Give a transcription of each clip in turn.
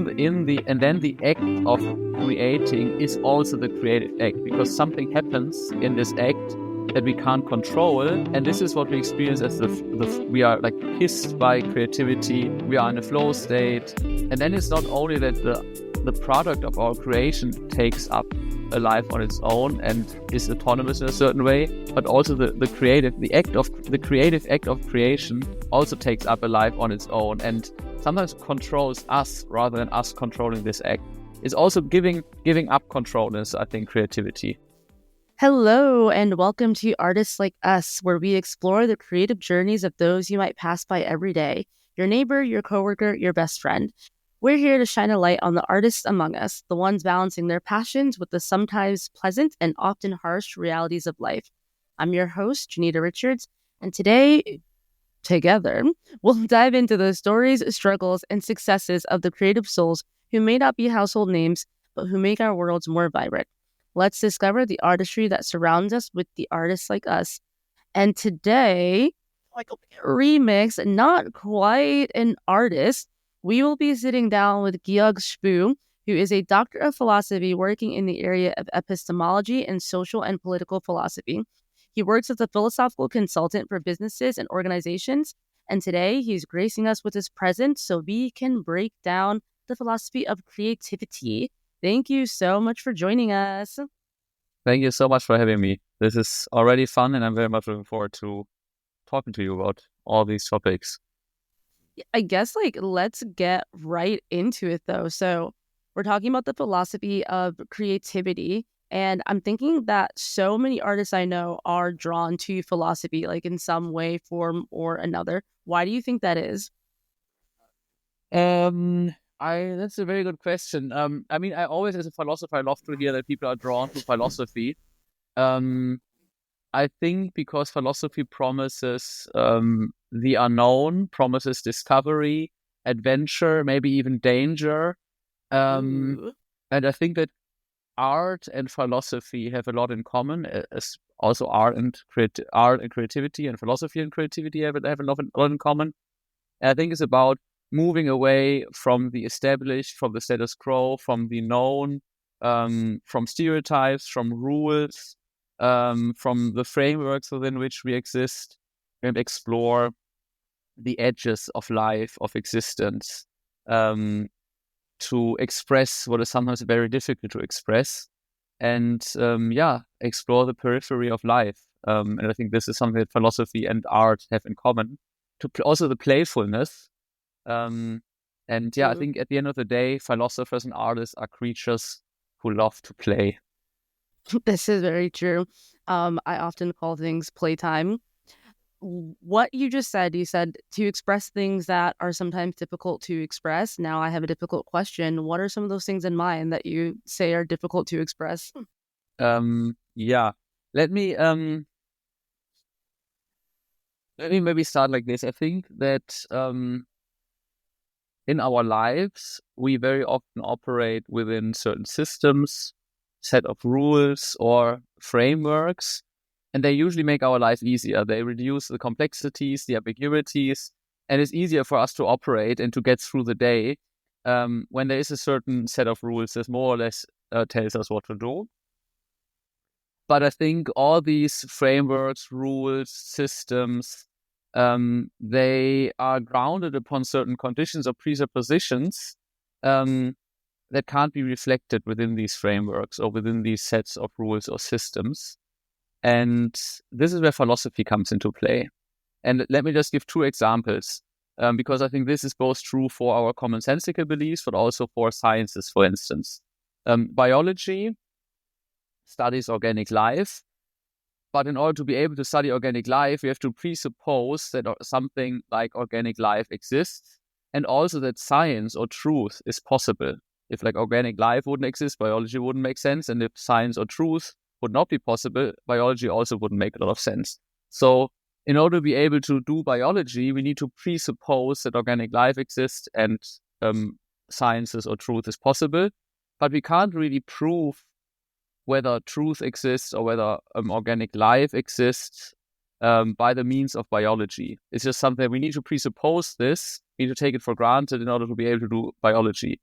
then the act of creating is also the creative act, because something happens in this act that we can't control, and this is what we experience as we are like kissed by creativity. We are in a flow state, and then it's not only that the product of our creation takes up a life on its own and is autonomous in a certain way, but also the creative act of creation also takes up a life on its own and sometimes controls us rather than us controlling this act. It's also giving up control is, I think, creativity. Hello, and welcome to Artists Like Us, where we explore the creative journeys of those you might pass by every day, your neighbor, your coworker, your best friend. We're here to shine a light on the artists among us, the ones balancing their passions with the sometimes pleasant and often harsh realities of life. I'm your host, Janita Richards, and today, together, we'll dive into the stories, struggles, and successes of the creative souls who may not be household names, but who make our worlds more vibrant. Let's discover the artistry that surrounds us with the artists like us. And today, like a remix, not quite an artist, we will be sitting down with Georg Spoo, who is a doctor of philosophy working in the area of epistemology and social and political philosophy. He works as a philosophical consultant for businesses and organizations, and today he's gracing us with his presence so we can break down the philosophy of creativity. Thank you so much for joining us. Thank you so much for having me. This is already fun, and I'm very much looking forward to talking to you about all these topics. I guess, let's get right into it, though. So we're talking about the philosophy of creativity, and I'm thinking that so many artists I know are drawn to philosophy, like in some way, form, or another. Why do you think that is? That's a very good question. I mean, I always, as a philosopher, I love to hear that people are drawn to philosophy. I think because philosophy promises the unknown, promises discovery, adventure, maybe even danger. And I think that art and philosophy have a lot in common. As also art and creativity, and philosophy and creativity have a lot in common. And I think it's about moving away from the established, from the status quo, from the known, from stereotypes, from rules, from the frameworks within which we exist, and explore the edges of life, of existence, to express what is sometimes very difficult to express, and explore the periphery of life. And I think this is something that philosophy and art have in common. Also the playfulness. I think at the end of the day, philosophers and artists are creatures who love to play. This is very true. I often call things playtime. What you just said, you said to express things that are sometimes difficult to express. Now I have a difficult question. What are some of those things in mind that you say are difficult to express? Let me maybe start like this. I think that in our lives, we very often operate within certain systems, set of rules or frameworks, and they usually make our life easier. They reduce the complexities, the ambiguities, and it's easier for us to operate and to get through the day when there is a certain set of rules that more or less tells us what to do. But I think all these frameworks, rules, systems, they are grounded upon certain conditions or presuppositions that can't be reflected within these frameworks or within these sets of rules or systems. And this is where philosophy comes into play. And let me just give two examples, because I think this is both true for our commonsensical beliefs, but also for sciences, for instance. Biology studies organic life. But in order to be able to study organic life, we have to presuppose that something like organic life exists, and also that science or truth is possible. If organic life wouldn't exist, biology wouldn't make sense. And if science or truth would not be possible, biology also wouldn't make a lot of sense. So in order to be able to do biology, we need to presuppose that organic life exists and sciences or truth is possible. But we can't really prove whether truth exists or whether organic life exists by the means of biology. It's just something we need to presuppose this, we need to take it for granted in order to be able to do biology.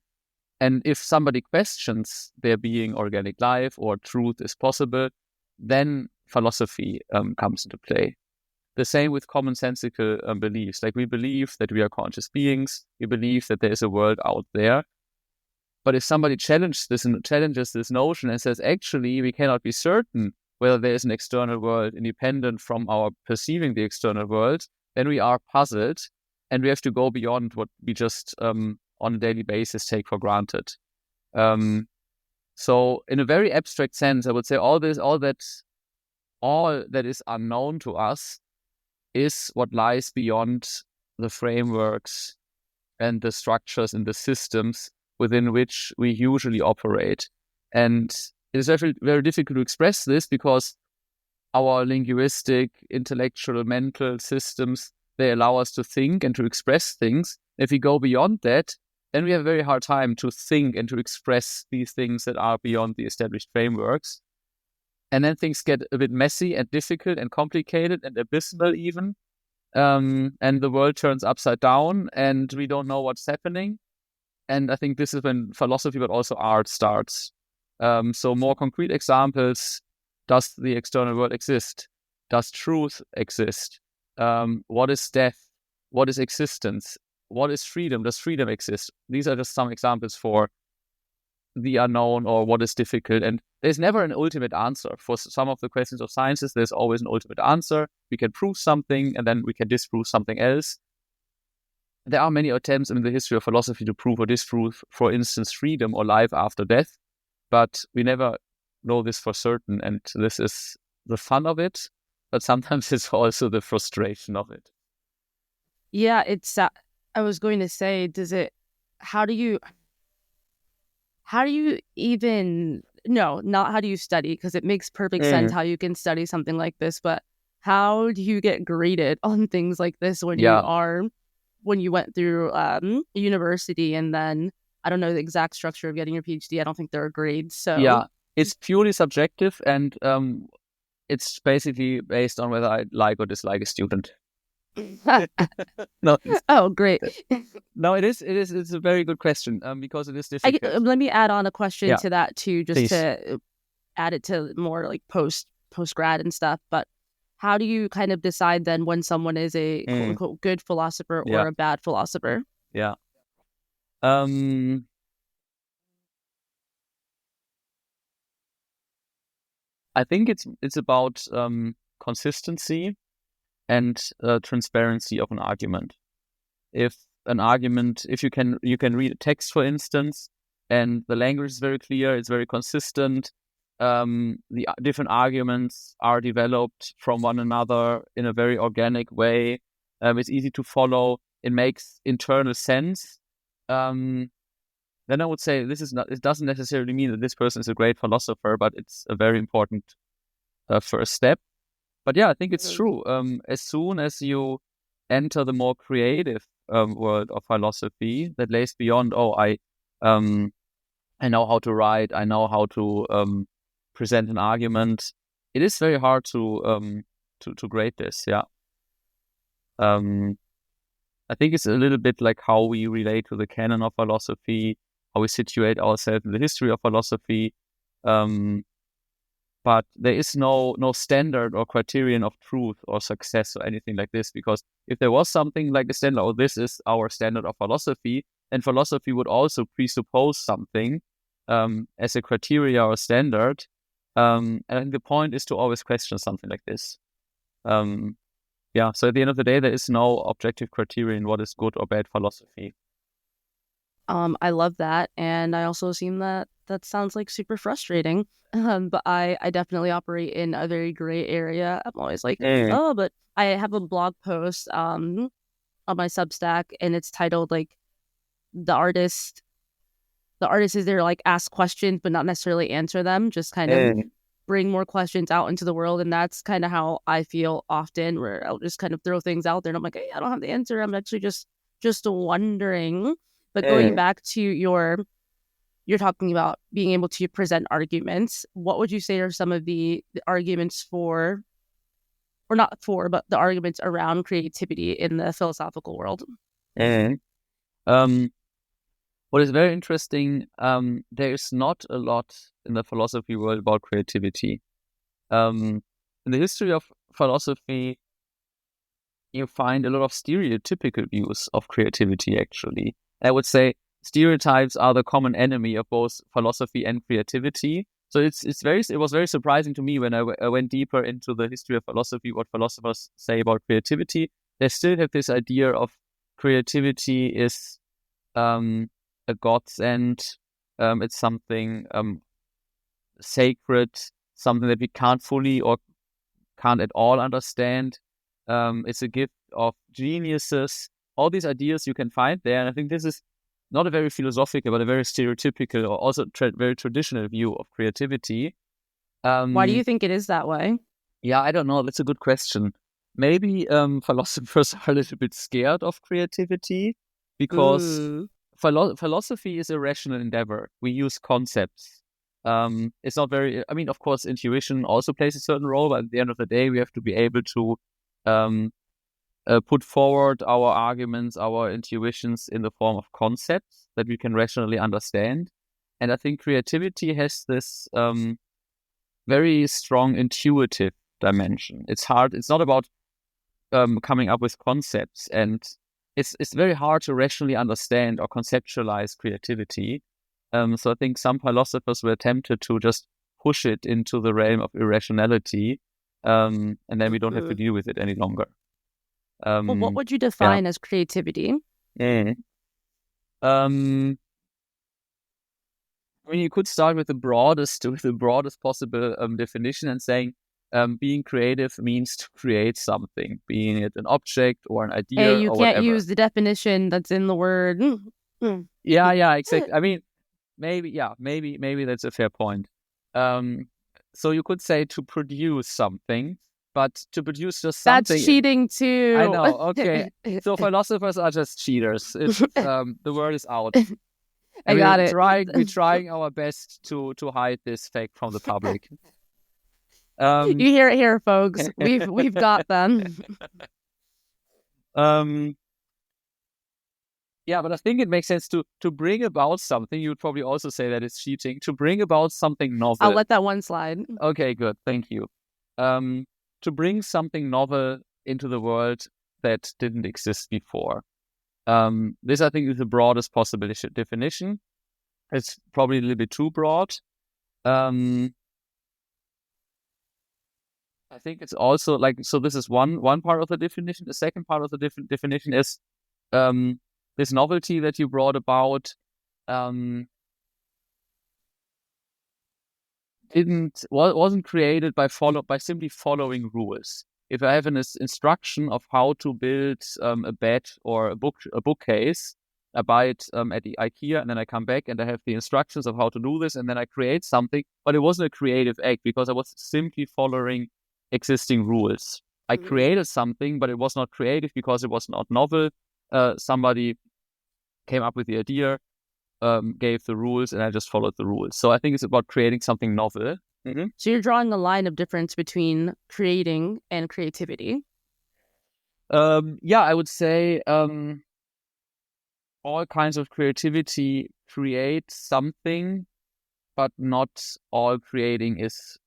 And if somebody questions there being organic life or truth is possible, then philosophy comes into play. The same with commonsensical beliefs. Like, we believe that we are conscious beings. We believe that there is a world out there. But if somebody challenges this notion and says, actually, we cannot be certain whether there is an external world independent from our perceiving the external world, then we are puzzled, and we have to go beyond what we just on a daily basis take for granted. So in a very abstract sense, I would say all that is unknown to us is what lies beyond the frameworks and the structures and the systems within which we usually operate. And it is very, very difficult to express this because our linguistic, intellectual, mental systems, they allow us to think and to express things. If we go beyond that, then we have a very hard time to think and to express these things that are beyond the established frameworks. And then things get a bit messy and difficult and complicated and abysmal even. And the world turns upside down and we don't know what's happening. And I think this is when philosophy, but also art, starts. So more concrete examples: does the external world exist? Does truth exist? What is death? What is existence? What is freedom? Does freedom exist? These are just some examples for the unknown or what is difficult. And there's never an ultimate answer. For some of the questions of sciences, there's always an ultimate answer. We can prove something and then we can disprove something else. There are many attempts in the history of philosophy to prove or disprove, for instance, freedom or life after death, but we never know this for certain, and this is the fun of it, but sometimes it's also the frustration of it. Yeah, it's I was going to say, how do you even, no, not how do you study, because it makes perfect sense how you can study something like this, but how do you get graded on things like this when you went through university, and then I don't know the exact structure of getting your PhD. I don't think there are grades. So yeah, it's purely subjective, and it's basically based on whether I like or dislike a student. No. Oh, great. No, it is. It's a very good question because it is difficult. Let me add on a question to that too, just Please. to add it to more like post grad and stuff. But how do you kind of decide then when someone is a quote unquote good philosopher or a bad philosopher? Yeah. I think it's about consistency and transparency of an argument. If you can read a text, for instance, and the language is very clear, it's very consistent. The different arguments are developed from one another in a very organic way. It's easy to follow. It makes internal sense. Then I would say it doesn't necessarily mean that this person is a great philosopher, but it's a very important first step. But yeah, I think it's true. As soon as you enter the more creative world of philosophy that lays beyond, I know how to write, I know how to present an argument, it is very hard to grade this. Yeah. I think it's a little bit like how we relate to the canon of philosophy, how we situate ourselves in the history of philosophy. But there is no standard or criterion of truth or success or anything like this, because if there was something like a standard, this is our standard of philosophy, then philosophy would also presuppose something as a criteria or standard. And I think the point is to always question something like this. So at the end of the day, there is no objective criterion what is good or bad philosophy. I love that, and I also assume that sounds like super frustrating. But I definitely operate in a very gray area. I'm always like, but I have a blog post on my Substack, and it's titled like the artist is there, like, ask questions but not necessarily answer them, just kind of bring more questions out into the world. And that's kind of how I feel often, where I'll just kind of throw things out there and I'm like, hey, I don't have the answer, I'm actually just wondering. But going back to you're talking about being able to present arguments, what would you say are some of the arguments for, or not for, but the arguments around creativity in the philosophical world? What is very interesting, there is not a lot in the philosophy world about creativity. In the history of philosophy, you find a lot of stereotypical views of creativity, actually. I would say stereotypes are the common enemy of both philosophy and creativity. So it was very surprising to me when I went deeper into the history of philosophy, what philosophers say about creativity. They still have this idea of creativity is a godsend. It's something sacred, something that we can't fully or can't at all understand. It's a gift of geniuses. All these ideas you can find there. And I think this is not a very philosophical, but a very stereotypical or also very traditional view of creativity. Why do you think it is that way? Yeah, I don't know. That's a good question. Maybe philosophers are a little bit scared of creativity because Ooh. philosophy is a rational endeavor. We use concepts. It's not very, I mean, of course, intuition also plays a certain role, but at the end of the day, we have to be able to um, put forward our arguments, our intuitions in the form of concepts that we can rationally understand. And I think creativity has this very strong intuitive dimension. It's hard. It's not about coming up with concepts, and it's very hard to rationally understand or conceptualize creativity. So I think some philosophers were tempted to just push it into the realm of irrationality, and then we don't have to deal with it any longer. Well, what would you Yeah. define as creativity? I mean, you could start with the broadest possible definition and saying being creative means to create something, being it an object or an idea Hey, you or can't whatever. use the definition that's in the word. Yeah, exactly. I mean, maybe that's a fair point. So you could say to produce something, but to produce just That's something. cheating too. I know. Okay, so philosophers are just cheaters. It's the word is out. I And got it. we're trying our best to hide this fact from the public. You hear it here, folks. We've got them. Yeah, but I think it makes sense to bring about something. You would probably also say that it's cheating to bring about something novel. I'll let that one slide. Okay, good. Thank you. To bring something novel into the world that didn't exist before. This, I think, is the broadest possible definition. It's probably a little bit too broad. I think it's also like, so this is one part of the definition. The second part of the definition is this novelty that you brought about wasn't created by simply following rules. If I have an instruction of how to build a bed or a bookcase, I buy it at the IKEA, and then I come back and I have the instructions of how to do this, and then I create something. But it wasn't a creative act because I was simply following existing rules. I created something, but it was not creative because it was not novel. Somebody came up with the idea, gave the rules, and I just followed the rules. So I think it's about creating something novel. Mm-hmm. So you're drawing a line of difference between creating and creativity. Yeah, I would say all kinds of creativity create something, but not all creating is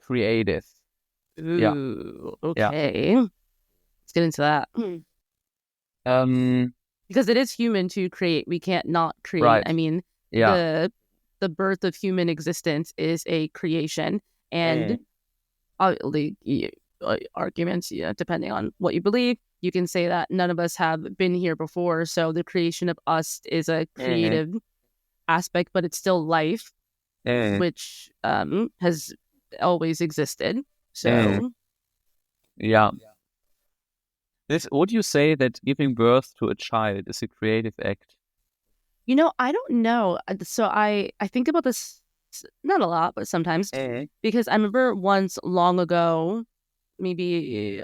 creative. Ooh, Yeah. okay. Let's get into that. Because it is human to create. We can't not create. Right. I mean, the birth of human existence is a creation, and arguments, depending on what you believe, you can say that none of us have been here before, so the creation of us is a creative aspect, but it's still life, which has always existed. So yeah. Would you say that giving birth to a child is a creative act? I don't know. So I think about this not a lot, but sometimes, because I remember once long ago, maybe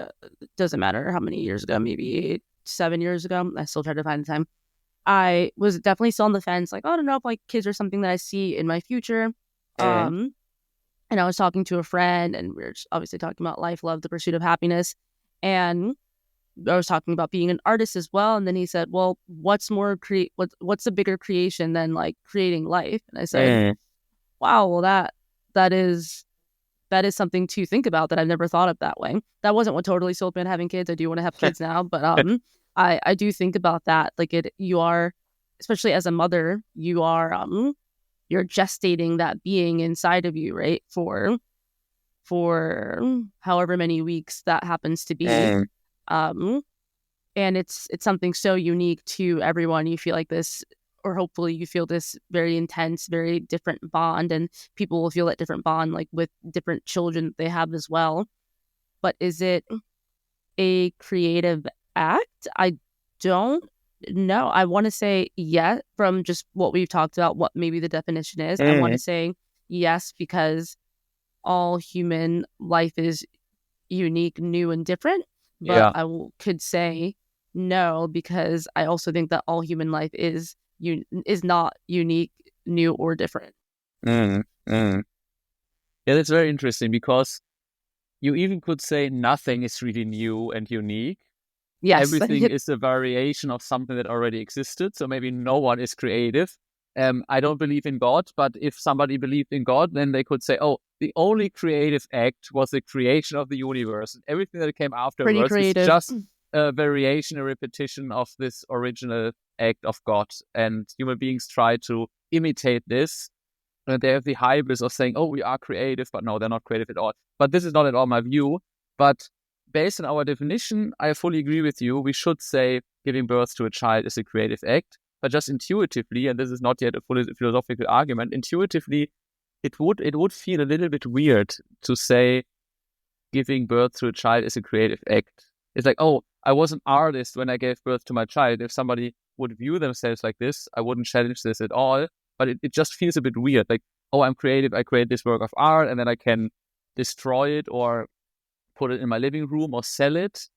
doesn't matter how many years ago, maybe 7 years ago. I still try to find the time. I was definitely still on the fence, like, I don't know if like kids are something that I see in my future. And I was talking to a friend, and we were just obviously talking about life, love, the pursuit of happiness, and I was talking about being an artist as well, and then he said, well, what's what's a bigger creation than like creating life? And I said, Mm. wow, well that is something to think about that I've never thought of that way. That wasn't what totally sold me on having kids. I do want to have kids now, but I do think about that. Like you are, especially as a mother, you're gestating that being inside of you, right? For however many weeks that happens to be. Mm. Um and it's something so unique to everyone. You feel like this, or hopefully you feel this very intense, very different bond, and people will feel that different bond like with different children that they have as well. But is it a creative act? I don't know. I want to say yes, from just what we've talked about, what maybe the definition is. I want to Mm. say yes, because all human life is unique, new, and different. But Yeah. could say no, because I also think that all human life is not unique, new, or different. Mm. Mm. Yeah, that's very interesting because you even could say nothing is really new and unique. Yes. Everything is a variation of something that already existed. So maybe no one is creative. I don't believe in God, but if somebody believed in God, then they could say, oh, the only creative act was the creation of the universe. And everything that came Pretty afterwards is creative. just a variation, a repetition of this original act of God. And human beings try to imitate this. And they have the hybris of saying, oh, we are creative, but no, they're not creative at all. But this is not at all my view. But based on our definition, I fully agree with you. We should say giving birth to a child is a creative act, but just intuitively, and this is not yet a full philosophical argument, intuitively, it would feel a little bit weird to say giving birth to a child is a creative act. It's like, oh, I was an artist when I gave birth to my child. If somebody would view themselves like this, I wouldn't challenge this at all. But it just feels a bit weird. Like, oh, I'm creative. I create this work of art, and then I can destroy it or put it in my living room or sell it.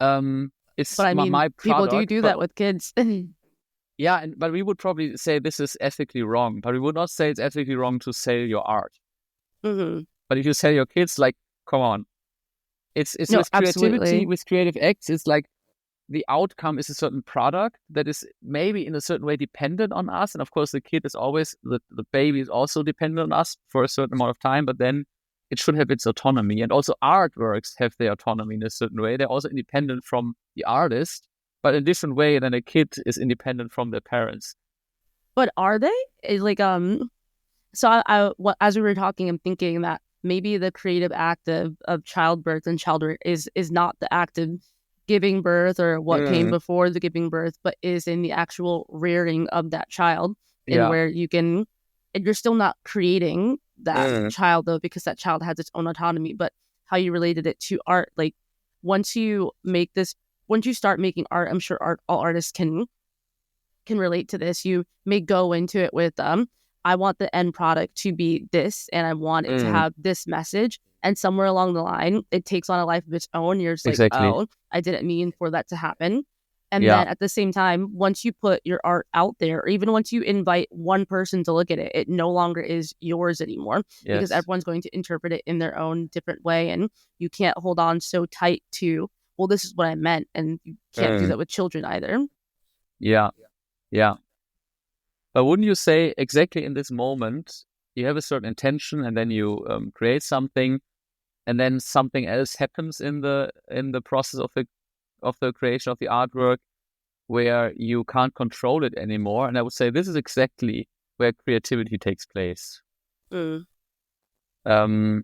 It's But I mean, my people product, do but that with kids. yeah, but we would probably say this is ethically wrong, but we would not say it's ethically wrong to sell your art. Mm-hmm. But if you sell your kids, like, come on, it's No, with creativity, absolutely. with creative acts, it's like the outcome is a certain product that is maybe in a certain way dependent on us, and of course the kid is always the baby is also dependent on us for a certain amount of time, but then it should have its autonomy. And also artworks have their autonomy in a certain way. They're also independent from the artist, but in a different way than a kid is independent from their parents. But are they? Like so as we were talking, I'm thinking that maybe the creative act of childbirth and childbirth is not the act of giving birth or what came Mm. before the giving birth, but is in the actual rearing of that child, and Yeah. where and you're still not creating that Mm. child though, because that child has its own autonomy. But how you related it to art, like once you make this, once you start making art, I'm sure all artists can relate to this. You may go into it with I want the end product to be this, and I want it to Mm. have this message. And somewhere along the line, it takes on a life of its own. You're just like, Exactly. oh, I didn't mean for that to happen. And Yeah. then at the same time, once you put your art out there, or even once you invite one person to look at it, it no longer is yours anymore, because Yes. everyone's going to interpret it in their own different way. And you can't hold on so tight to, well, this is what I meant. And you can't do Mm. that with children either. Yeah. Yeah. But wouldn't you say exactly in this moment you have a certain intention and then you create something, and then something else happens in the process of the creation of the artwork where you can't control it anymore? And I would say this is exactly where creativity takes place. Mm. Um,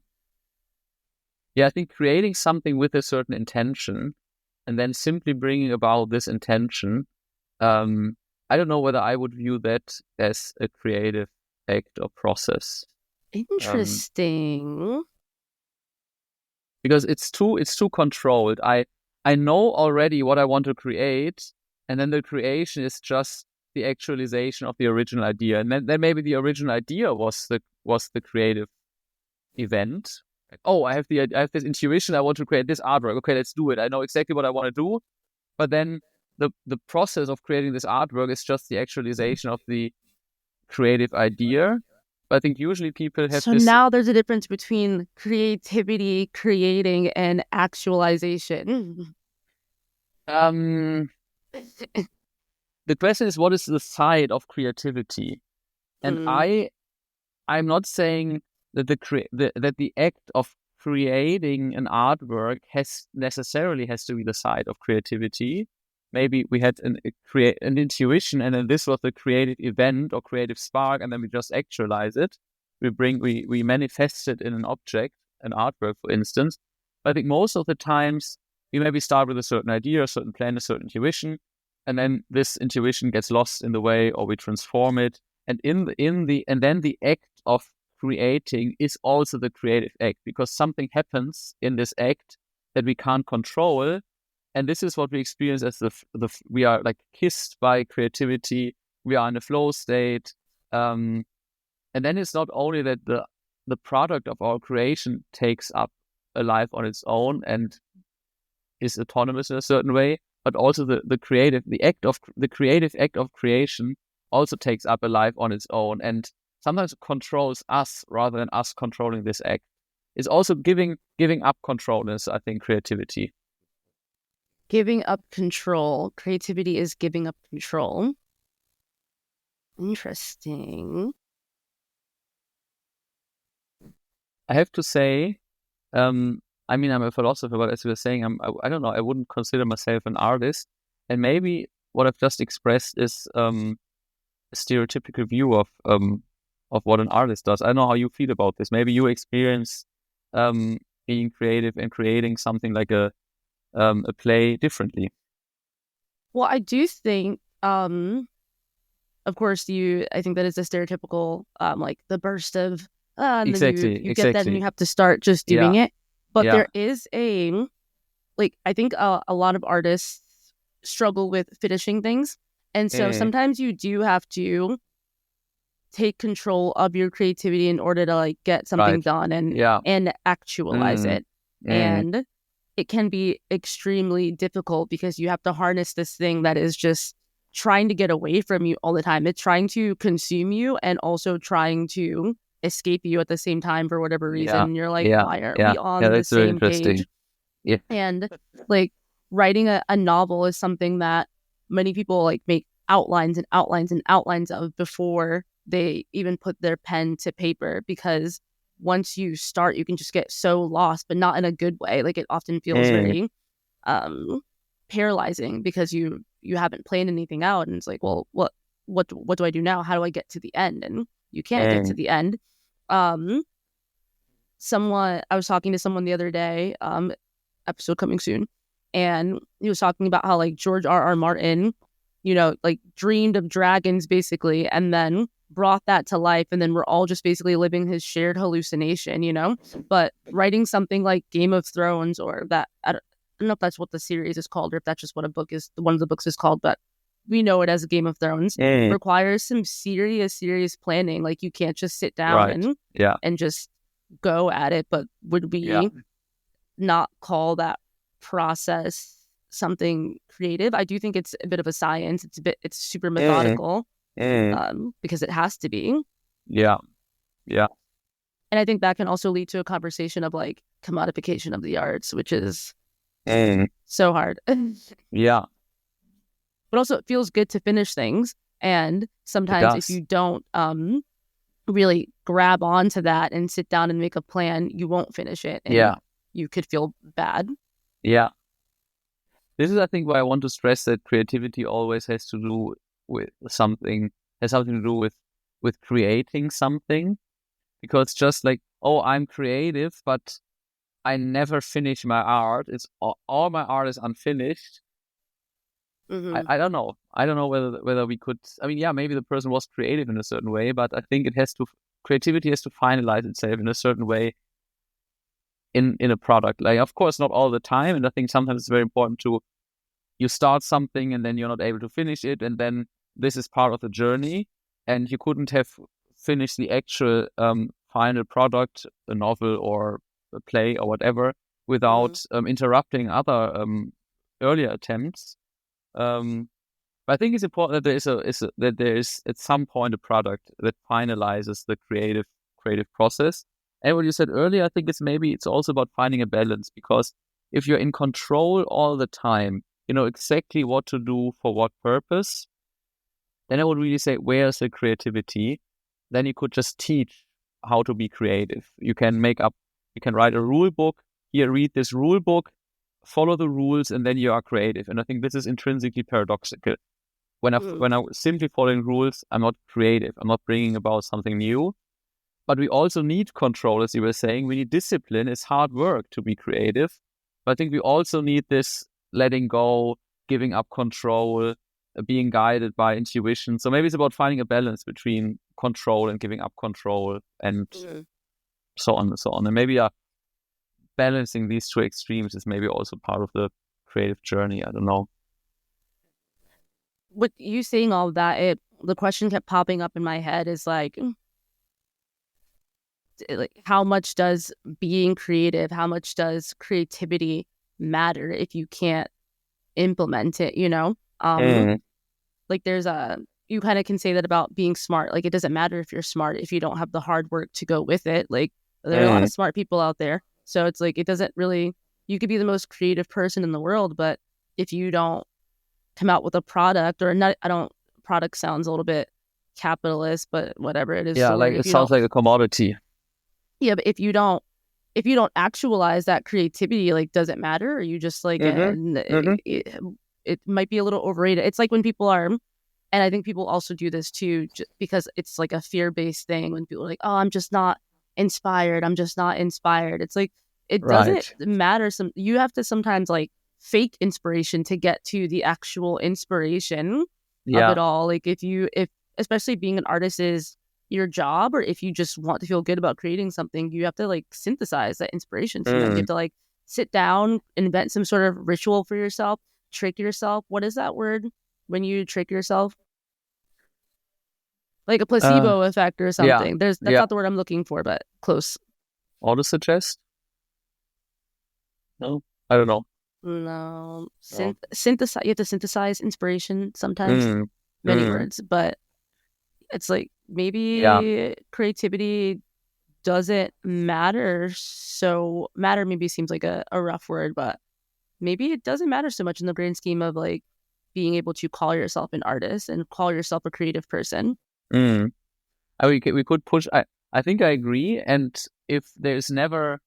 yeah, I think creating something with a certain intention and then simply bringing about this intention, I don't know whether I would view that as a creative act or process. Um, Interesting. because it's too controlled. I know already what I want to create, and then the creation is just the actualization of the original idea. And then maybe the original idea was the creative event. Like, oh, I have this intuition, I want to create this artwork. Okay, let's do it. I know exactly what I want to do. But then the process of creating this artwork is just the actualization of the creative idea. But I think usually people have So this. now there's a difference between creativity, creating, and actualization. Um, the question is, what is the side of creativity? And Mm, I'm not saying that that the act of creating an artwork necessarily has to be the side of creativity. Maybe we had an intuition, and then this was the creative event or creative spark, and then we just actualize it. We manifest it in an object, an artwork, for instance. But I think most of the times we maybe start with a certain idea, a certain plan, a certain intuition, and then this intuition gets lost in the way, or we transform it. And and then the act of creating is also the creative act, because something happens in this act that we can't control, and this is what we experience as we are like kissed by creativity. We are in a flow state, and then it's not only that the product of our creation takes up a life on its own and is autonomous in a certain way, but also the creative act of creation also takes up a life on its own, and sometimes controls us rather than us controlling this act. It's also giving up control is, I think, creativity. giving up control. Creativity is giving up control. Interesting. I have to say, I mean, I'm a philosopher, but as you were saying, I don't know, I wouldn't consider myself an artist, and maybe what I've just expressed is a stereotypical view of what an artist does. I don't know how you feel about this. Maybe you experience um, being creative and creating something like a play differently. Well, I do think, of course, I think that is a stereotypical, like the burst of, and then Exactly, you get that and you exactly. have to start just Yeah, doing it. But yeah. there is like, I think a lot of artists struggle with finishing things. And so Eh, sometimes you do have to take control of your creativity in order to like get something right. done Yeah. and actualize Mm, it. mm, And it can be extremely difficult because you have to harness this thing that is just trying to get away from you all the time. It's trying to consume you and also trying to escape you at the same time for whatever reason. yeah, And you're like, yeah, why aren't yeah, we yeah. on the That's very same page? interesting. Yeah. And like writing a novel is something that many people like make outlines and outlines and outlines of before they even put their pen to paper, because once you start you can just get so lost, but not in a good way. Like it often feels Mm, very um paralyzing because you haven't planned anything out, and it's like, well, what do I do now? How do I get to the end? And you can't get to mm, the end. um Someone, I was talking to someone the other day, episode coming soon, and he was talking about how like George R.R. Martin, like dreamed of dragons basically, and then brought that to life, and then we're all just basically living his shared hallucination. But writing something like Game of Thrones, or that, I don't know if that's what the series is called, or if that's just what one of the books is called, but we know it as Game of Thrones, mm. requires some serious planning. Like you can't just sit down Right. and Yeah. just go at it. But would Yeah. we not call that process something creative? I do think it's a bit of a science. It's super Mm, methodical, mm. because it has to be. Yeah. Yeah. And I think that can also lead to a conversation of like commodification of the arts, which is Mm. so hard. But Yeah. also it feels good to finish things. And It sometimes if does. you don't really grab onto that and sit down and make a plan, you won't finish it and Yeah. you could feel bad. Yeah. This is, I think, why I want to stress that creativity always has to do with something, has something to do with creating something. Because just like, oh, I'm creative, but I never finish my art. It's all my art is unfinished. Mm-hmm. I don't know. I don't know whether we could. I mean, yeah, maybe the person was creative in a certain way, but I think creativity has to finalize itself in a certain way in a product. Like, of course, not all the time, and I think sometimes it's very important to you start something and then you're not able to finish it, and then this is part of the journey, and you couldn't have finished the actual final product, a novel or a play or whatever, Mm-hmm. without interrupting other earlier attempts. But I think it's important that that there is at some point a product that finalizes the creative process. And what you said earlier, I think it's also about finding a balance, because if you're in control all the time, you know exactly what to do for what purpose, then I would really say, where's the creativity? Then you could just teach how to be creative. You can write a rule book. Here, read this rule book, follow the rules, and then you are creative. And I think this is intrinsically paradoxical. When I'm simply following rules, I'm not creative. I'm not bringing about something new. But we also need control, as you were saying. We need discipline. It's hard work to be creative. But I think we also need this letting go, giving up control, being guided by intuition. So maybe it's about finding a balance between control and giving up control, and so on and so on. And maybe balancing these two extremes is maybe also part of the creative journey. I don't know. With you saying all of that, the question kept popping up in my head is like how much does being creative, how much does creativity matter if you can't implement it, you know? Like there's you kind of can say that about being smart. Like it doesn't matter if you're smart if you don't have the hard work to go with it. Like there are a lot of smart people out there. So it's like, it doesn't really, you could be the most creative person in the world, but if you don't come out with a product or not, product sounds a little bit capitalist, but whatever it is. Yeah, like it sounds like a commodity. Yeah, but if you don't actualize that creativity, like, does it matter? Or you just like, it might be a little overrated. It's like when people are, and I think people also do this too, because it's like a fear-based thing. When people are like, oh, I'm just not inspired. It's like, it doesn't matter. You have to sometimes like fake inspiration to get to the actual inspiration of it all. Like if especially being an artist is your job, or if you just want to feel good about creating something, you have to like synthesize that inspiration. So you have to like sit down, invent some sort of ritual for yourself, trick yourself. What is that word when you trick yourself? Like a placebo effect or something. That's not the word I'm looking for, but close. Auto suggest? No, I don't know. No, synthesize. You have to synthesize inspiration sometimes. Many words, but it's like maybe creativity doesn't matter. So matter maybe seems like a rough word, but maybe it doesn't matter so much in the grand scheme of like being able to call yourself an artist and call yourself a creative person. I mean, we could push. I think I agree. And if there's never,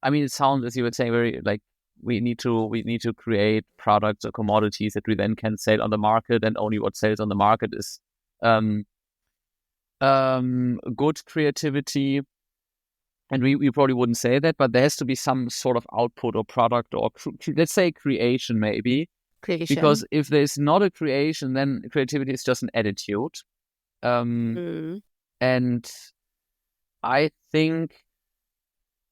I mean, it sounds, as you were saying, very like we need to create products or commodities that we then can sell on the market, and only what sells on the market is good creativity. And we probably wouldn't say that, but there has to be some sort of output or product, or let's say creation, maybe. Because if there's not a creation, then creativity is just an attitude. And I think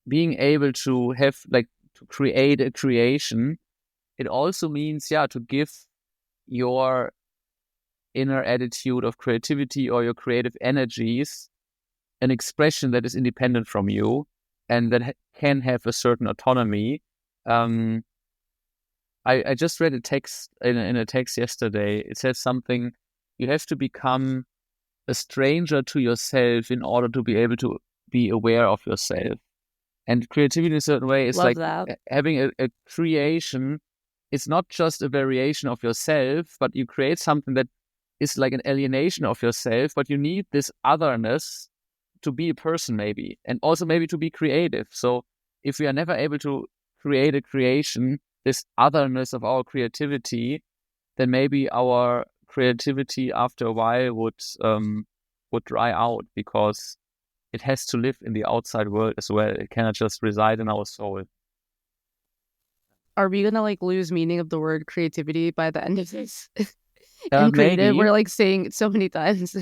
being able to have like to create a creation, it also means to give your inner attitude of creativity or your creative energies an expression that is independent from you and that can have a certain autonomy. I just read a text in a text yesterday. It says something: you have to become a stranger to yourself in order to be able to be aware of yourself. And creativity in a certain way is having a creation. It's not just a variation of yourself, but you create something that is like an alienation of yourself, but you need this otherness to be a person maybe, and also maybe to be creative. So if we are never able to create a creation, this otherness of our creativity, then maybe our creativity after a while would dry out, because it has to live in the outside world as well. It cannot just reside in our soul. Are we gonna like lose meaning of the word creativity by the end of this? And creative, we're like saying it so many times.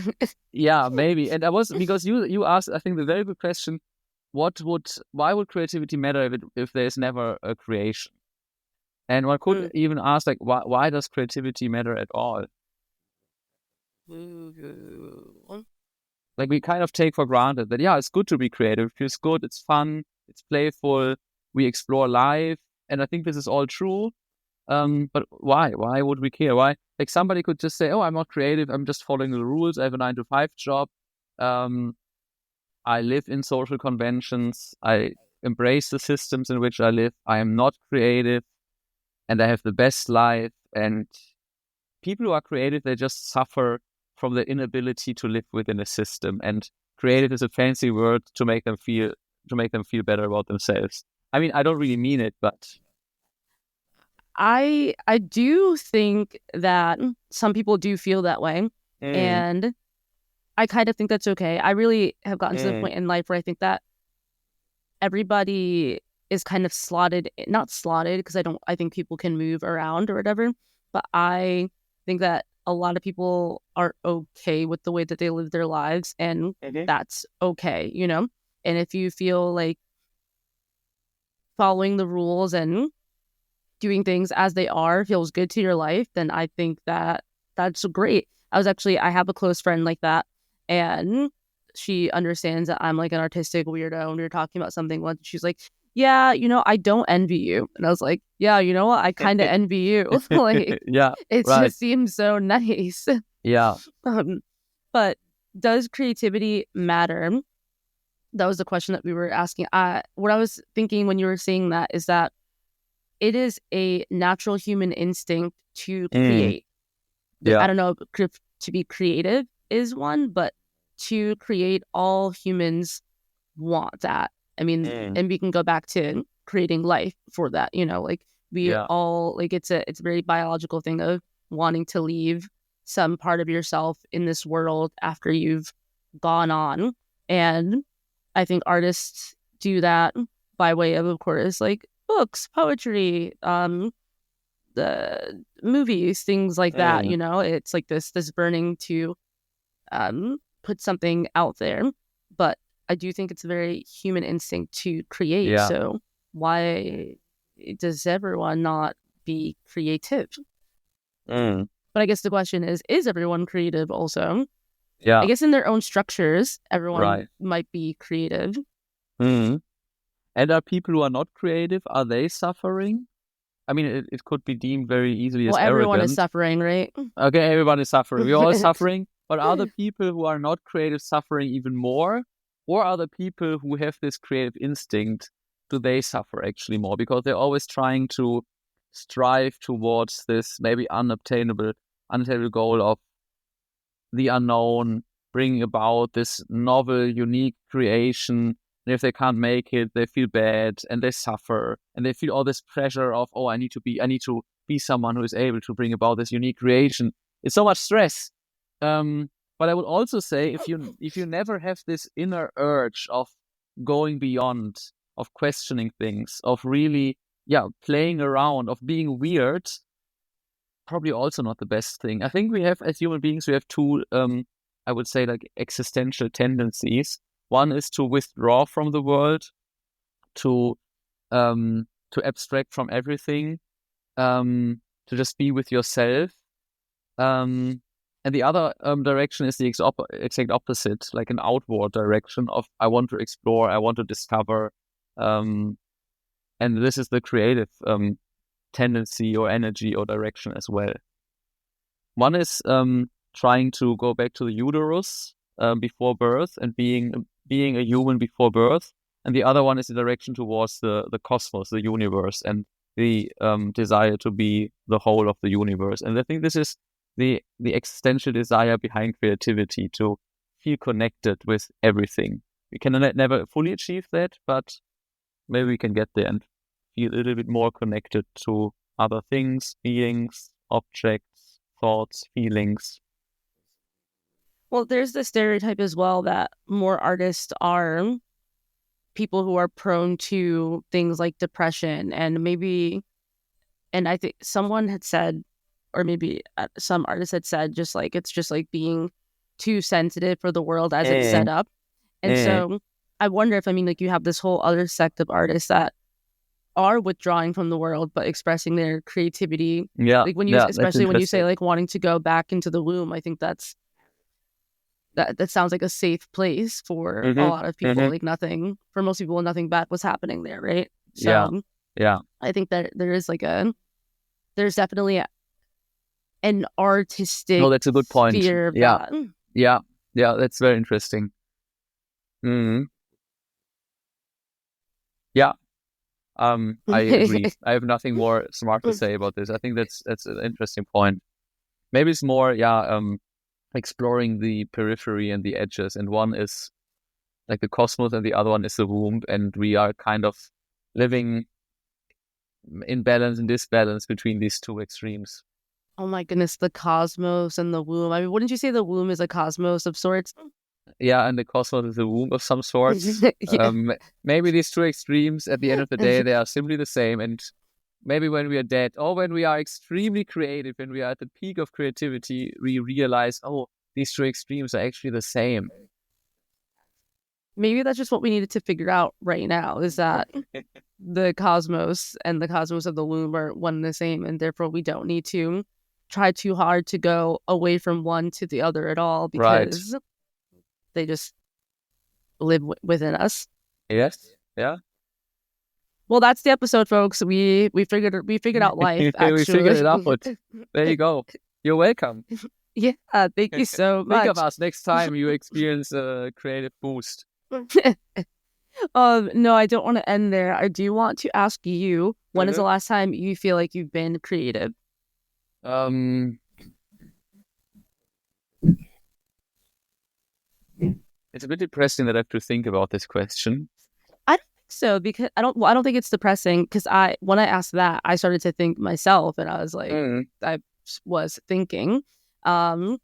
Yeah, maybe. And because you asked, I think, the very good question: why would creativity matter if there's never a creation? And one could even ask, like, why does creativity matter at all? Like, we kind of take for granted that, it's good to be creative. It feels good, it's fun, it's playful, we explore life. And I think this is all true. But why? Why would we care? Why? Like, somebody could just say, oh, I'm not creative, I'm just following the rules, I have a 9-to-5 job. I live in social conventions, I embrace the systems in which I live, I am not creative. and they have the best life. And people who are creative, they just suffer from the inability to live within a system. And creative is a fancy word to make them feel better about themselves. I mean, I don't really mean it, but I do think that some people do feel that way, and I kind of think that's okay. I really have gotten to the point in life where I think that everybody is kind of not slotted, because I think people can move around or whatever, but I think that a lot of people are okay with the way that they live their lives, and that's okay, you know? And if you feel like following the rules and doing things as they are feels good to your life, then I think that that's great. I have a close friend like that, and she understands that I'm like an artistic weirdo, and we were talking about something once. She's like, yeah, I don't envy you. And I was like, yeah, you know what? I kind of envy you. Like, yeah, it right. just seems so nice. Yeah. But does creativity matter? That was the question that we were asking. What I was thinking when you were saying that is that it is a natural human instinct to create. Yeah. I don't know if to be creative is one, but to create, all humans want that. I mean, and we can go back to creating life for that, like we all, like, it's a very biological thing of wanting to leave some part of yourself in this world after you've gone on. And I think artists do that by way of course, like books, poetry, the movies, things like that. It's like this burning to put something out there. But I do think it's a very human instinct to create. Yeah. So why does everyone not be creative? But I guess the question is everyone creative also? Yeah. I guess in their own structures, everyone might be creative. And are people who are not creative, are they suffering? I mean, it could be deemed very easily as everyone arrogant. is suffering, right? Okay, everyone is suffering. We're all suffering. But are the people who are not creative suffering even more? Or are the people who have this creative instinct, do they suffer actually more? Because they're always trying to strive towards this maybe unattainable goal of the unknown, bringing about this novel, unique creation. And if they can't make it, they feel bad and they suffer and they feel all this pressure of, oh, I need to be someone who is able to bring about this unique creation. It's so much stress. But I would also say if you never have this inner urge of going beyond, of questioning things, of really, playing around, of being weird, probably also not the best thing. I think we have, as human beings, we have two, I would say, like existential tendencies. One is to withdraw from the world, to abstract from everything, to just be with yourself. And the other direction is the exact opposite, like an outward direction of I want to explore, I want to discover. And this is the creative tendency or energy or direction as well. One is trying to go back to the uterus before birth and being a human before birth, and the other one is the direction towards the cosmos, the universe, and the desire to be the whole of the universe. And I think this is the existential desire behind creativity, to feel connected with everything. We can never fully achieve that, but maybe we can get there and feel a little bit more connected to other things, beings, objects, thoughts, feelings. Well, there's the stereotype as well that more artists are people who are prone to things like depression, and I think someone had said, or maybe some artist had said, just like it's just like being too sensitive for the world as it's set up. And so I wonder if, like, you have this whole other sect of artists that are withdrawing from the world but expressing their creativity. Yeah, like when you especially when you say like wanting to go back into the womb, I think that sounds like a safe place for a lot of people. Like for most people, nothing bad was happening there, right? So yeah. I think that there's definitely an artistic that's a good point. sphere of Yeah. that. Yeah, that's very interesting. Yeah. I agree. I have nothing more smart to say about this. I think that's an interesting point. Maybe it's more, exploring the periphery and the edges. And one is like the cosmos and the other one is the womb. And we are kind of living in balance and disbalance between these two extremes. Oh my goodness, the cosmos and the womb. I mean, wouldn't you say the womb is a cosmos of sorts? Yeah, and the cosmos is a womb of some sorts. Yeah. Maybe these two extremes, at the end of the day, they are simply the same. And maybe when we are dead, or when we are extremely creative, when we are at the peak of creativity, we realize, oh, these two extremes are actually the same. Maybe that's just what we needed to figure out right now, is that the cosmos and the cosmos of the womb are one and the same, and therefore we don't need to try too hard to go away from one to the other at all, because they just live within us. Yes. Yeah. Well, that's the episode, folks. We figured out life. Actually, we figured it out. There you go. You're welcome. Yeah, thank you so much. Think of us next time you experience a creative boost. No, I don't want to end there. I do want to ask you, when is the last time you feel like you've been creative? It's a bit depressing that I have to think about this question. I don't think so, because I don't think it's depressing, because when I asked that, I started to think myself, and I was like, I was thinking, because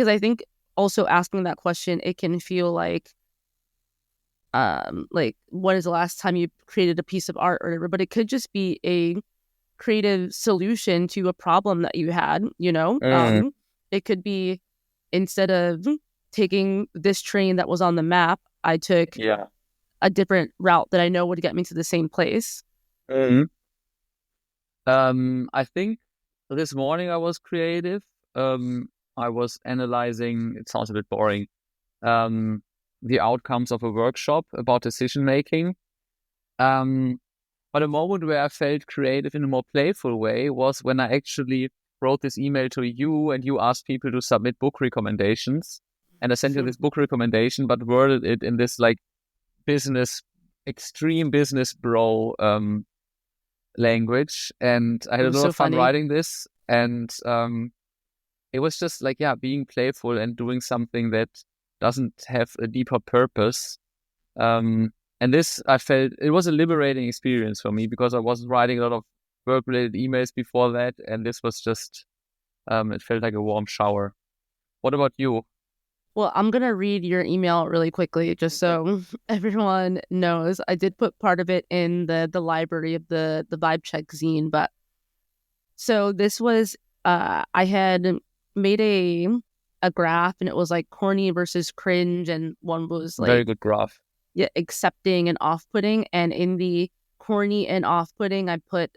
I think also asking that question, it can feel like when is the last time you created a piece of art or whatever, but it could just be a creative solution to a problem that you had, it could be, instead of taking this train that was on the map, I took a different route that I know would get me to the same place. I think this morning I was creative. I was analyzing, it sounds a bit boring, the outcomes of a workshop about decision making. But a moment where I felt creative in a more playful way was when I actually wrote this email to you, and you asked people to submit book recommendations. And I sent you this book recommendation, but worded it in this like extreme business bro language. And I had a lot of fun writing this. And it was just like, being playful and doing something that doesn't have a deeper purpose. And this, I felt, it was a liberating experience for me, because I was writing a lot of work-related emails before that, and this was just, it felt like a warm shower. What about you? Well, I'm going to read your email really quickly, just so everyone knows. I did put part of it in the library of the Vibe Check zine, but so this was, I had made a graph, and it was like corny versus cringe, and one was like very good graph. Yeah, accepting and off-putting. And in the corny and off-putting, I put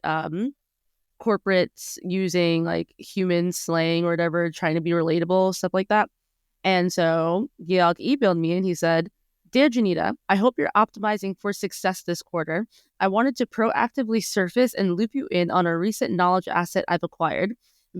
corporates using like human slang or whatever, trying to be relatable, stuff like that. And so Georg emailed me, and he said, "Dear Janita, I hope you're optimizing for success this quarter. I wanted to proactively surface and loop you in on a recent knowledge asset I've acquired,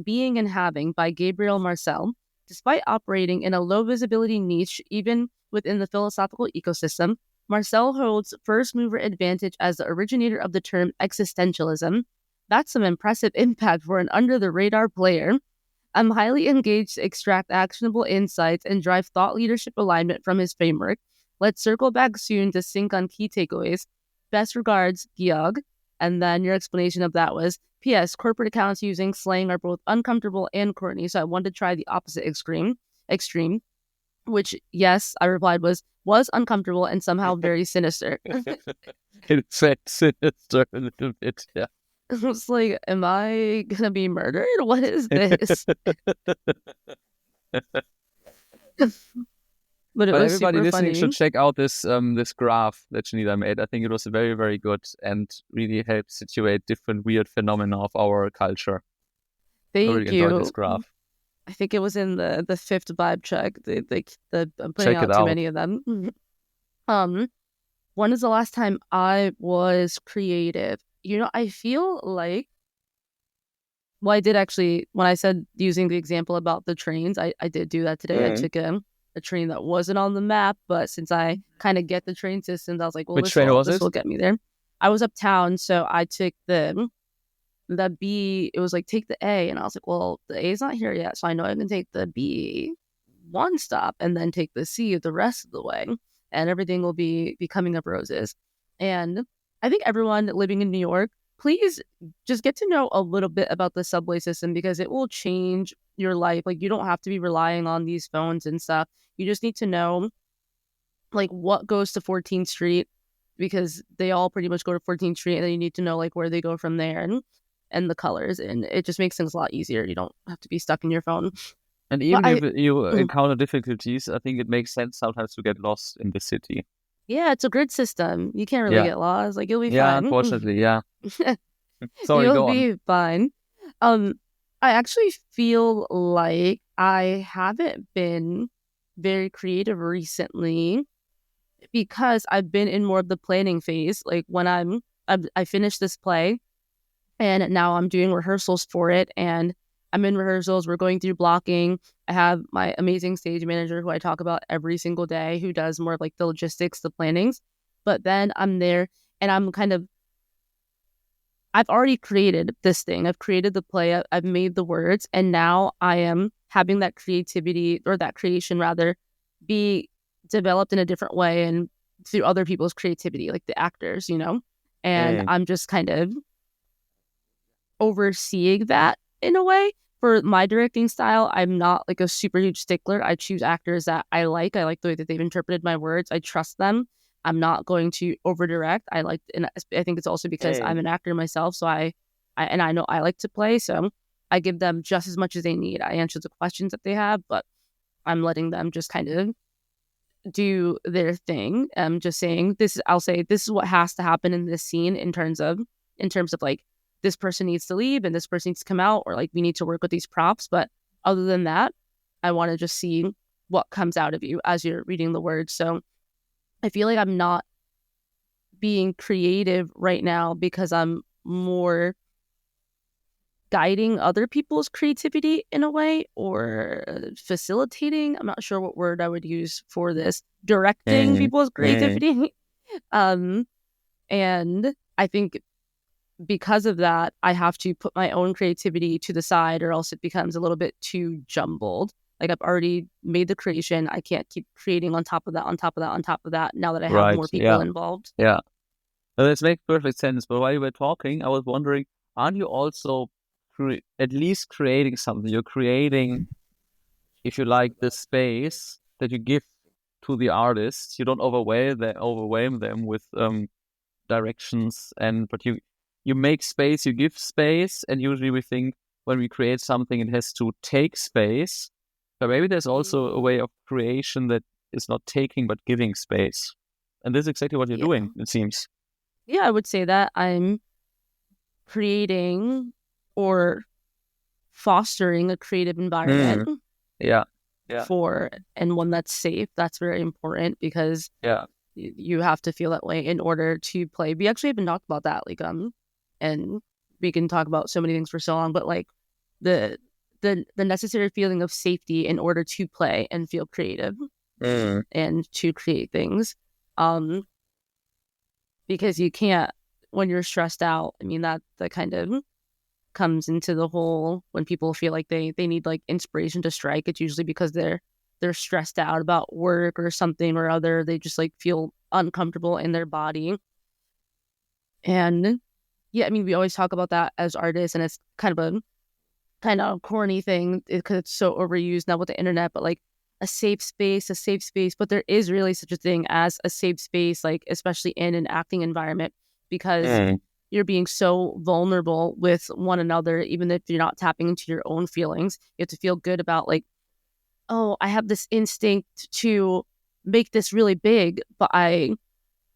Being and Having by Gabriel Marcel. Despite operating in a low visibility niche, even within the philosophical ecosystem, Marcel holds first mover advantage as the originator of the term existentialism. That's some impressive impact for an under the radar player. I'm highly engaged to extract actionable insights and drive thought leadership alignment from his framework. Let's circle back soon to sync on key takeaways. Best regards, Georg." And then your explanation of that was, "P.S. Corporate accounts using slang are both uncomfortable and corny, so I wanted to try the opposite extreme. Which, yes, I replied, was uncomfortable and somehow very sinister." It's sinister a little bit, yeah. I was like, am I gonna be murdered? What is this? But everybody listening funny. should check out this graph that Janita made. I think it was very, very good and really helped situate different weird phenomena of our culture. Thank you. I really enjoyed this graph. I think it was in the 5th Vibe Check. I'm putting out too many of them. When is the last time I was creative? I feel like, well, I did actually, when I said using the example about the trains, I did do that today. I took a train that wasn't on the map, but since I kind of get the train systems, I was like, well, this will get me there. I was uptown, so I took the B. It was like take the A, and I was like, well, the A's not here yet, so I know I can take the B one stop and then take the C the rest of the way, and everything will be coming up roses. And I think everyone living in New York, please just get to know a little bit about the subway system because it will change your life. Like you don't have to be relying on these phones and stuff. You just need to know like what goes to 14th Street because they all pretty much go to 14th Street, and then you need to know like where they go from there and the colors, and it just makes things a lot easier. You don't have to be stuck in your phone. And But even if you encounter difficulties, I think it makes sense sometimes to get lost in the city. yeah, it's a grid system. You can't really get lost. Like you'll be Yeah, fine. unfortunately, yeah. Sorry, You'll go on. be fine. I actually feel like I haven't been very creative recently because I've been in more of the planning phase. Like when I finished this play and now I'm doing rehearsals for it, and I'm in rehearsals. We're going through blocking. I have my amazing stage manager who I talk about every single day, who does more of like the logistics, the plannings. But then I'm there and I've already created this thing. I've created the play. I've made the words, and now I am having that creativity, or that creation rather, be developed in a different way and through other people's creativity, like the actors, and I'm just kind of overseeing that in a way. For my directing style, I'm not like a super huge stickler. I choose actors that I like the way that they've interpreted my words. I trust them. I'm not going to over direct. And I think it's also because I'm an actor myself, so I know I like to play, so I give them just as much as they need. I answer the questions that they have, but I'm letting them just kind of do their thing. I'm just saying I'll say this is what has to happen in this scene in terms of like this person needs to leave and this person needs to come out, or like we need to work with these props. But other than that, I want to just see what comes out of you as you're reading the words. So I feel like I'm not being creative right now because I'm more guiding other people's creativity in a way, or facilitating. I'm not sure what word I would use for this. Directing people's creativity. And I think because of that, I have to put my own creativity to the side, or else it becomes a little bit too jumbled. Like I've already made the creation. I can't keep creating on top of that, on top of that, on top of that, now that I have more people involved. Yeah. Well, this makes perfect sense. But while you were talking, I was wondering, aren't you also at least creating something? You're creating, if you like, the space that you give to the artists. You don't overwhelm them with directions, but you make space, you give space, and usually we think when we create something, it has to take space. But maybe there's also a way of creation that is not taking but giving space. And this is exactly what you're doing, it seems. Yeah, I would say that I'm creating or fostering a creative environment. Yeah. For, and one that's safe. That's very important because you have to feel that way in order to play. We actually haven't talked about that, like and we can talk about so many things for so long, but like the necessary feeling of safety in order to play and feel creative and to create things. Because you can't, when you're stressed out, I mean, that kind of comes into the whole, when people feel like they need like inspiration to strike, it's usually because they're stressed out about work or something or other. They just like feel uncomfortable in their body. And yeah, I mean, we always talk about that as artists, and it's kind of a corny thing because it's so overused now with the internet, but like a safe space, but there is really such a thing as a safe space, like especially in an acting environment, because you're being so vulnerable with one another, even if you're not tapping into your own feelings. You have to feel good about like, oh, I have this instinct to make this really big, but I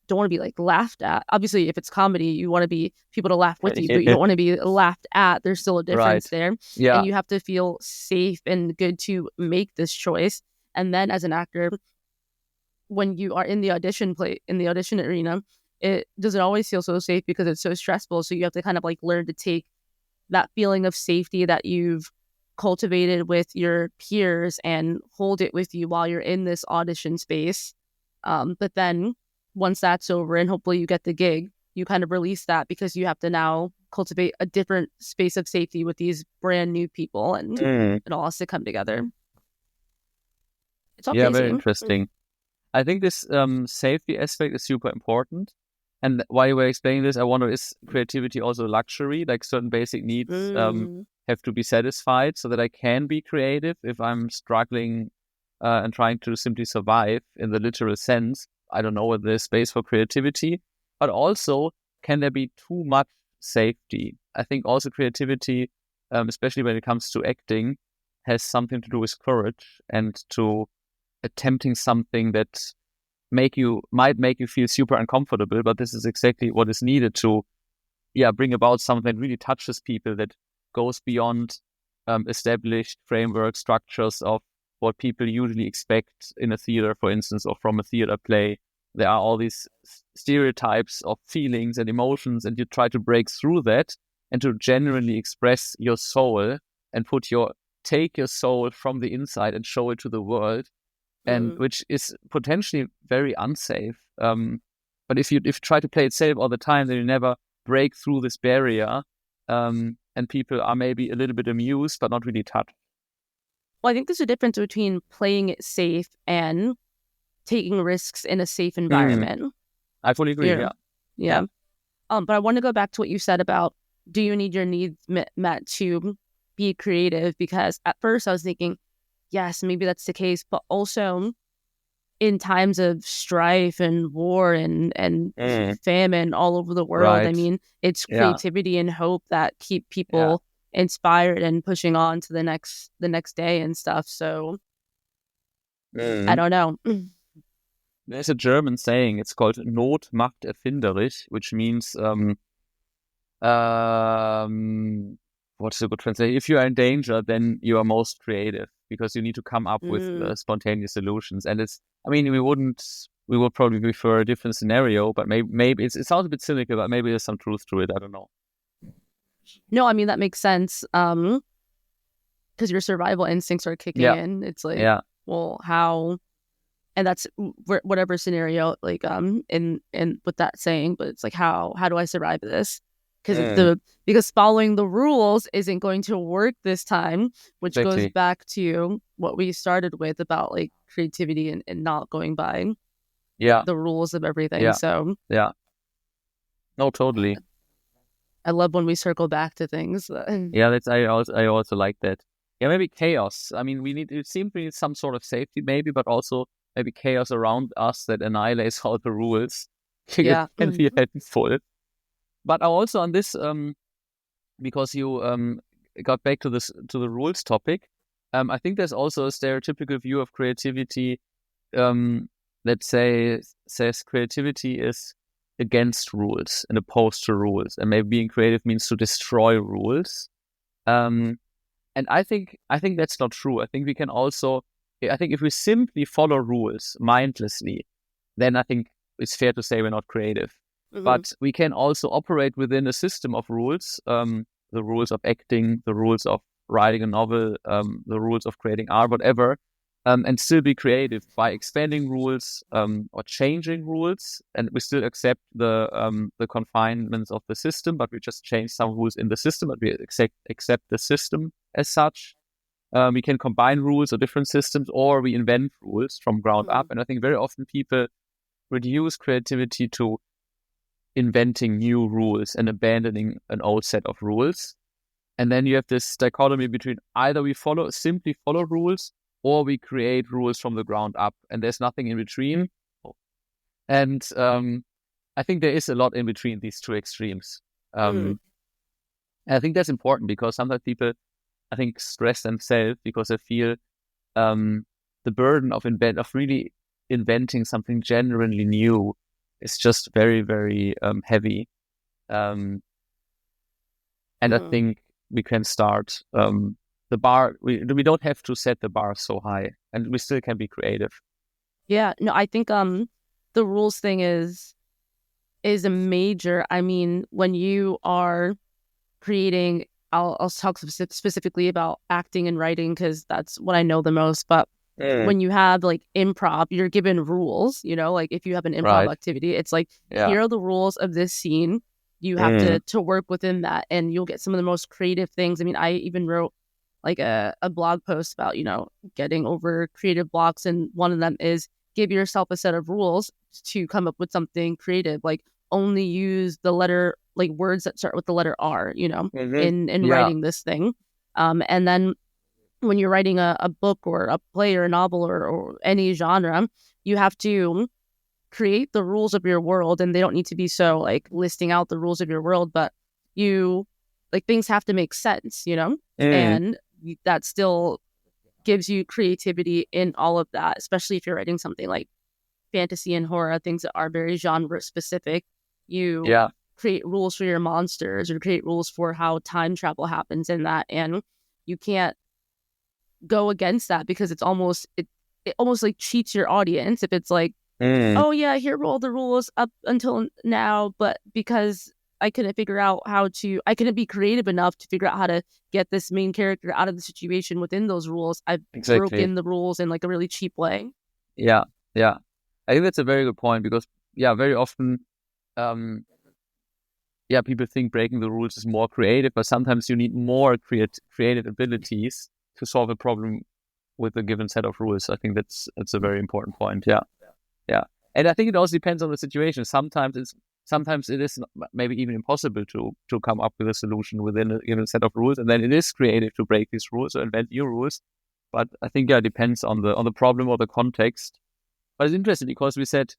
don't want to be like laughed at. Obviously, if it's comedy, you want to be people to laugh with you, but you don't want to be laughed at. There's still a difference there. Yeah. And you have to feel safe and good to make this choice. And then as an actor, when you are in the audition arena, it doesn't always feel so safe because it's so stressful. So you have to kind of like learn to take that feeling of safety that you've cultivated with your peers and hold it with you while you're in this audition space. But then once that's over and hopefully you get the gig, you kind of release that because you have to now cultivate a different space of safety with these brand new people, and it all has to come together. It's all Yeah, crazy. very interesting. I think this safety aspect is super important. And while you were explaining this, I wonder, is creativity also a luxury? Like certain basic needs have to be satisfied so that I can be creative if I'm struggling and trying to simply survive in the literal sense. I don't know whether there's space for creativity, but also can there be too much safety? I think also creativity, especially when it comes to acting, has something to do with courage and to attempting something that might make you feel super uncomfortable, but this is exactly what is needed to bring about something that really touches people, that goes beyond established framework structures of what people usually expect in a theater, for instance, or from a theater play. There are all these stereotypes of feelings and emotions, and you try to break through that and to genuinely express your soul and take your soul from the inside and show it to the world, and which is potentially very unsafe. But if you try to play it safe all the time, then you never break through this barrier, and people are maybe a little bit amused but not really touched. Well, I think there's a difference between playing it safe and taking risks in a safe environment. I fully agree. Yeah. But I want to go back to what you said about, do you need your needs met to be creative? Because at first I was thinking, yes, maybe that's the case, but also in times of strife and war and famine all over the world, Right. I mean, it's creativity and hope that keep people inspired and pushing on to the next day and stuff. So I don't know. There's a German saying, it's called Not macht erfinderisch, which means what's a good translation? If you are in danger, then you are most creative because you need to come up with spontaneous solutions. And we would probably prefer a different scenario, but maybe it sounds a bit cynical, but maybe there's some truth to it. I don't know. No, I mean, that makes sense. Because your survival instincts are kicking in. It's like, well, how, and that's whatever scenario, like, in with that saying, but it's like, how do I survive this? Because following the rules isn't going to work this time, which goes back to what we started with about like creativity and not going by the rules of everything. No, totally. I love when we circle back to things. I also like that. Yeah, maybe chaos. I mean, it seems we need some sort of safety, maybe, but also maybe chaos around us that annihilates all the rules. Can be helpful. But also on this, because you got back to the rules topic, I think there's also a stereotypical view of creativity that says creativity is against rules and opposed to rules, and maybe being creative means to destroy rules. And I think that's not true. I think if we simply follow rules mindlessly, then I think it's fair to say we're not creative. But we can also operate within a system of rules, the rules of acting, the rules of writing a novel, the rules of creating art, whatever, and still be creative by expanding rules or changing rules. And we still accept the confinements of the system, but we just change some rules in the system, but we accept the system as such. We can combine rules or different systems, or we invent rules from ground up. And I think very often people reduce creativity to inventing new rules and abandoning an old set of rules. And then you have this dichotomy between either we simply follow rules, or we create rules from the ground up, and there's nothing in between. And I think there is a lot in between these two extremes. And I think that's important because sometimes people, I think, stress themselves because they feel the burden of really inventing something genuinely new is just very, very heavy. And I think we can start the bar. We don't have to set the bar so high, and we still can be creative. Yeah, no, I think the rules thing is a major. I mean, when you are creating, I'll talk specifically about acting and writing because that's what I know the most. But when you have like improv, you're given rules, like if you have an improv activity, it's like, here are the rules of this scene. You have to work within that, and you'll get some of the most creative things. I mean, I even wrote like a blog post about, getting over creative blocks. And one of them is give yourself a set of rules to come up with something creative, like only use the letter, like words that start with the letter R, in writing this thing. And then when you're writing a book or a play or a novel or any genre, you have to create the rules of your world, and they don't need to be so like listing out the rules of your world, but you like things have to make sense, and that still gives you creativity in all of that, especially if you're writing something like fantasy and horror, things that are very genre specific. You create rules for your monsters or create rules for how time travel happens in that, and you can't go against that because it's almost it almost like cheats your audience if it's like, oh yeah, here are all the rules up until now, but because I couldn't be creative enough to figure out how to get this main character out of the situation within those rules, I've broken the rules in like a really cheap way. Yeah I think that's a very good point, because very often people think breaking the rules is more creative, but sometimes you need more creative abilities to solve a problem with a given set of rules. I think that's a very important point. Yeah. And I think it also depends on the situation. Sometimes it is maybe even impossible to come up with a solution within a given set of rules, and then it is creative to break these rules or invent new rules. But I think it depends on the problem or the context. But it's interesting because we said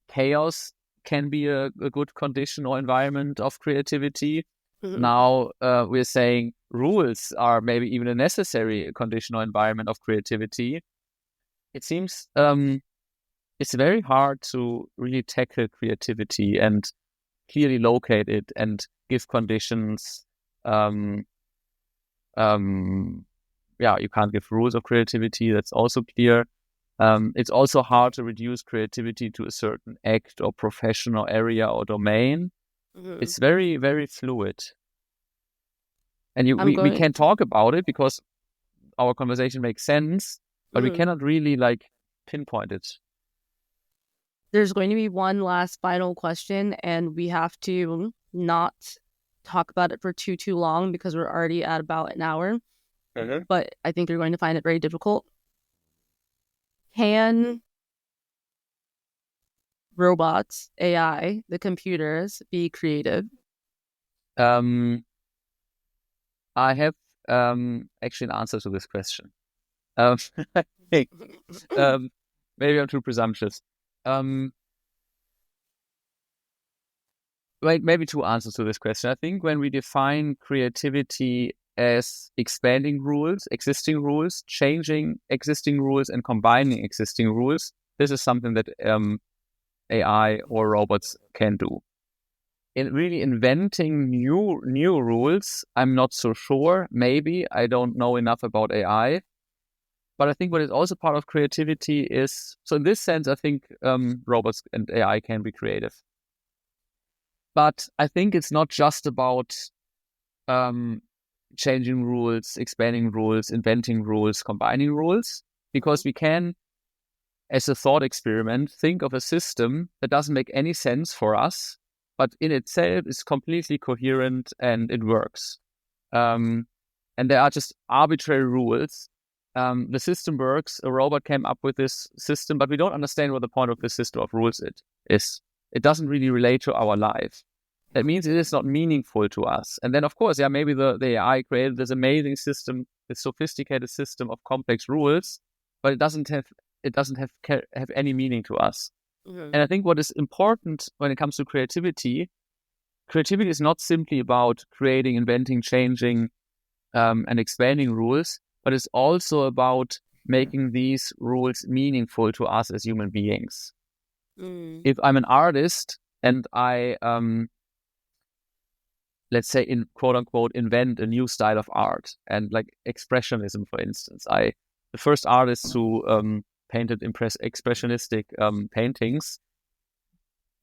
chaos can be a good condition or environment of creativity. Now we're saying rules are maybe even a necessary condition or environment of creativity. It seems it's very hard to really tackle creativity and clearly locate it and give conditions. You can't give rules of creativity. That's also clear. It's also hard to reduce creativity to a certain act or profession or area or domain. It's very, very fluid. And we can talk about it because our conversation makes sense, but we cannot really like pinpoint it. There's going to be one last final question, and we have to not talk about it for too long because we're already at about an hour. But I think you're going to find it very difficult. Can robots, AI, the computers, be creative? I have actually an answer to this question. Maybe I'm too presumptuous. Maybe two answers to this question. I think when we define creativity as expanding rules, existing rules, changing existing rules, and combining existing rules, this is something that AI or robots can do. In really inventing new rules, I'm not so sure. Maybe I don't know enough about AI. But I think what is also part of creativity is, so in this sense, I think robots and AI can be creative. But I think it's not just about changing rules, expanding rules, inventing rules, combining rules, because we can, as a thought experiment, think of a system that doesn't make any sense for us, but in itself is completely coherent and it works. And there are just arbitrary rules. The system works, a robot came up with this system, but we don't understand what the point of this system of rules is. It doesn't really relate to our life. That means it is not meaningful to us. And then, of course, maybe the AI created this amazing system, this sophisticated system of complex rules, but it doesn't have any meaning to us. And I think what is important when it comes to creativity is not simply about creating, inventing, changing, and expanding rules, but it's also about making these rules meaningful to us as human beings. If I'm an artist and I, let's say, in quote unquote, invent a new style of art, and like expressionism, for instance, the first artists who painted expressionistic paintings,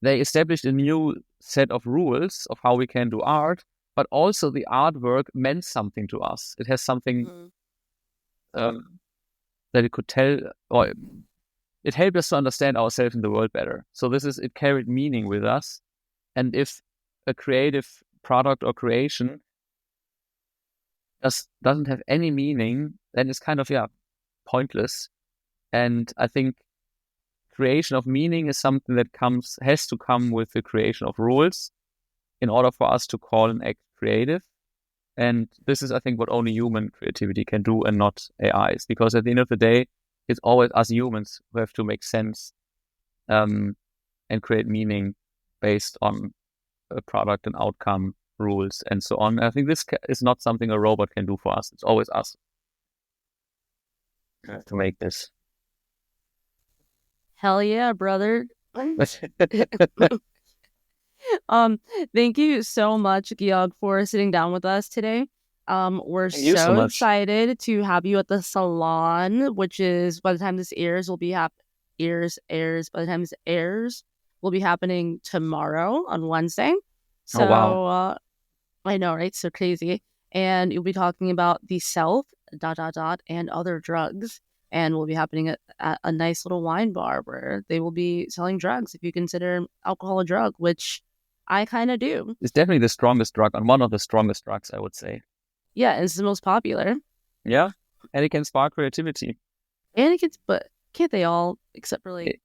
they established a new set of rules of how we can do art, but also the artwork meant something to us. It has something that it could tell, or it helped us to understand ourselves in the world better. So it carried meaning with us. And if a creative product or creation doesn't have any meaning, then it's kind of, pointless. And I think creation of meaning is something that has to come with the creation of rules in order for us to call an act creative. And this is, I think, what only human creativity can do and not AIs. Because at the end of the day, it's always us humans who have to make sense and create meaning based on a product and outcome, rules, and so on. I think this is not something a robot can do for us. It's always us to make this. Hell yeah, brother. Thank you so much, Georg, for sitting down with us today. We're so excited to have you at the salon, which is, by the time this airs, will be by the time this airs, will be happening tomorrow on Wednesday. So, oh, wow. I know, right? So crazy. And you'll be talking about the self, ... and other drugs. And will be happening at a nice little wine bar where they will be selling drugs if you consider alcohol a drug, which I kind of do. It's definitely the strongest drug, and one of the strongest drugs, I would say. Yeah, it's the most popular. Yeah, and it can spark creativity. And but can't they all, except for like...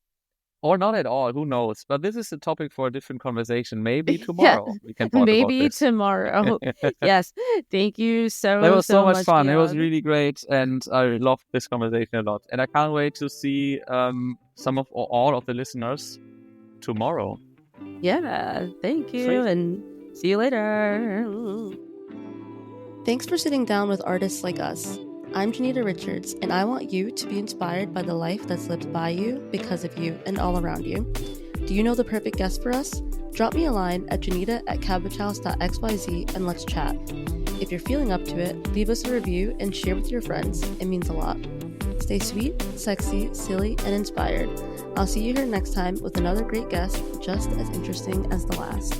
Or not at all, who knows? But this is a topic for a different conversation. Maybe tomorrow we can talk about this. Maybe tomorrow. Yes. Thank you That was so much fun. Georg. It was really great, and I loved this conversation a lot. And I can't wait to see some of or all of the listeners tomorrow. Yeah, thank you, Sweet. And see you later. Thanks for sitting down with artists like us. I'm Janita Richards, and I want you to be inspired by the life that's lived by you, because of you, and all around you. Do you know the perfect guest for us? Drop me a line at janita@cabbagehouse.xyz and let's chat. If you're feeling up to it, leave us a review and share with your friends. It means a lot. Stay sweet, sexy, silly, and inspired. I'll see you here next time with another great guest, just as interesting as the last.